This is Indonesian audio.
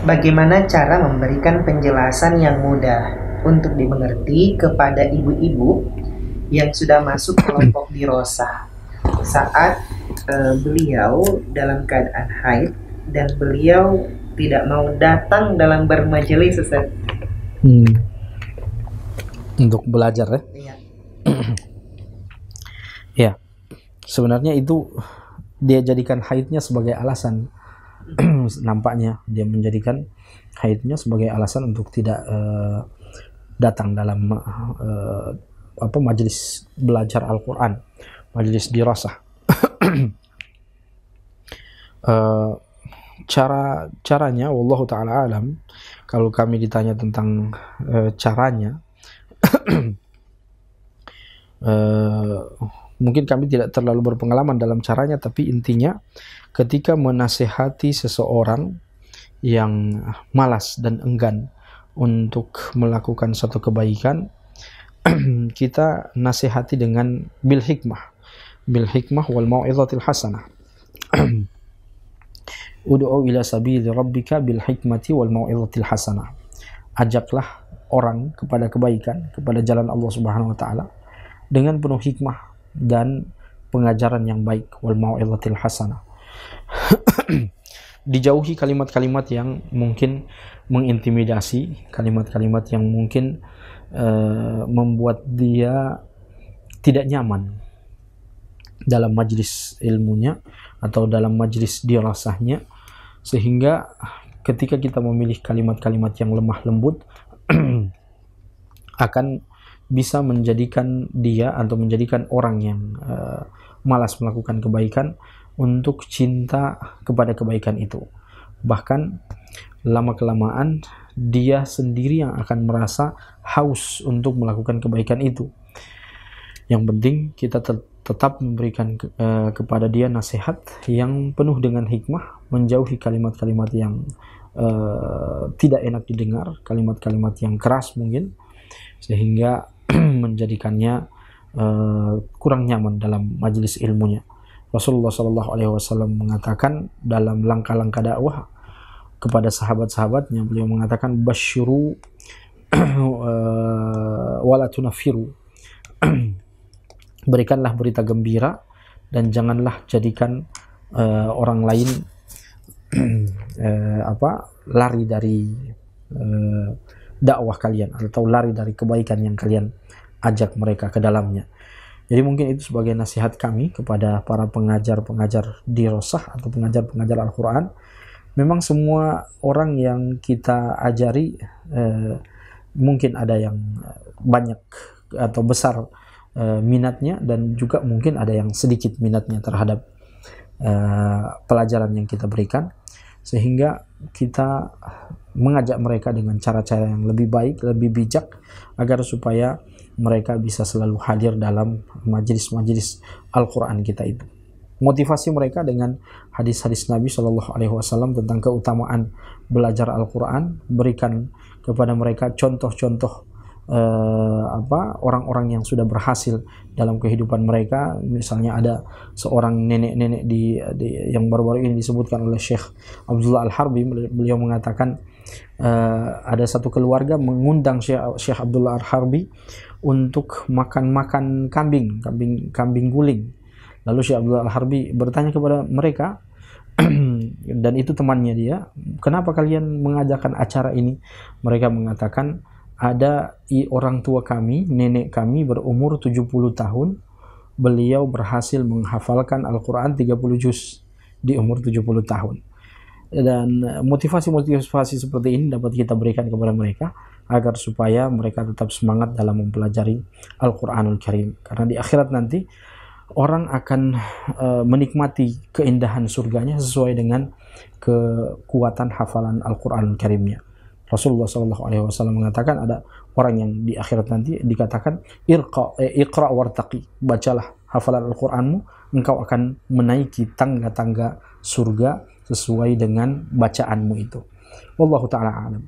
Bagaimana cara memberikan penjelasan yang mudah untuk dimengerti kepada ibu-ibu yang sudah masuk kelompok dirosah saat beliau dalam keadaan haid dan beliau tidak mau datang dalam bermajelis, Ustaz? Untuk belajar ya? Iya. Ya, sebenarnya itu dia jadikan haidnya sebagai alasan. Nampaknya dia menjadikan haidnya sebagai alasan untuk tidak datang dalam majelis belajar Al-Quran, majelis dirasah. Caranya, wallahu ta'ala alam, kalau kami ditanya tentang caranya, mungkin kami tidak terlalu berpengalaman dalam caranya, tapi intinya ketika menasehati seseorang yang malas dan enggan untuk melakukan satu kebaikan, kita nasihati dengan bil hikmah wal mau'izatil hasanah. Ud'u ila sabili rabbika bil hikmati wal mau'izatil hasanah. Ajaklah orang kepada kebaikan, kepada jalan Allah Subhanahu wa taala dengan penuh hikmah dan pengajaran yang baik, wal mau'izatil hasanah. Dijauhi kalimat-kalimat yang mungkin mengintimidasi, kalimat-kalimat yang mungkin membuat dia tidak nyaman dalam majlis ilmunya atau dalam majlis dirasahnya, sehingga ketika kita memilih kalimat-kalimat yang lemah lembut akan bisa menjadikan dia atau menjadikan orang yang malas melakukan kebaikan untuk cinta kepada kebaikan itu. Bahkan lama-kelamaan dia sendiri yang akan merasa haus untuk melakukan kebaikan itu. Yang penting kita tetap memberikan kepada dia nasihat yang penuh dengan hikmah, menjauhi kalimat-kalimat yang tidak enak didengar, kalimat-kalimat yang keras mungkin, sehingga menjadikannya kurang nyaman dalam majelis ilmunya. Rasulullah SAW mengatakan dalam langkah-langkah dakwah kepada sahabat-sahabatnya, beliau mengatakan basyiru wala tunafiru. Berikanlah berita gembira dan janganlah jadikan orang lain lari dari dakwah kalian atau lari dari kebaikan yang kalian ajak mereka ke dalamnya. Jadi mungkin itu sebagai nasihat kami kepada para pengajar-pengajar dirasah atau pengajar-pengajar Al-Quran. Memang semua orang yang kita ajari mungkin ada yang banyak atau besar minatnya, dan juga mungkin ada yang sedikit minatnya terhadap pelajaran yang kita berikan, sehingga kita mengajak mereka dengan cara-cara yang lebih baik, lebih bijak, agar supaya mereka bisa selalu hadir dalam majelis-majelis Al-Quran kita itu. Motivasi mereka dengan hadis-hadis Nabi SAW tentang keutamaan belajar Al-Quran. Berikan kepada mereka contoh-contoh orang-orang yang sudah berhasil dalam kehidupan mereka. Misalnya ada seorang nenek-nenek yang baru-baru ini disebutkan oleh Syekh Abdullah Al-Harbi. Beliau mengatakan ada satu keluarga mengundang Syekh Abdullah Al-Harbi untuk makan kambing guling. Lalu Syekh Abdullah Al-Harbi bertanya kepada mereka, dan itu temannya dia, kenapa kalian mengajakkan acara ini? Mereka mengatakan, ada orang tua kami, nenek kami berumur 70 tahun, beliau berhasil menghafalkan Al-Quran 30 juz di umur 70 tahun. Dan motivasi-motivasi seperti ini dapat kita berikan kepada mereka agar supaya mereka tetap semangat dalam mempelajari Al-Quranul Karim. Karena di akhirat nanti orang akan menikmati keindahan surganya sesuai dengan kekuatan hafalan Al-Quranul Karimnya. Rasulullah SAW mengatakan ada orang yang di akhirat nanti dikatakan iqra wartaqi, bacalah hafalan Al-Quranmu, engkau akan menaiki tangga-tangga surga sesuai dengan bacaanmu itu. Wallahu ta'ala alam.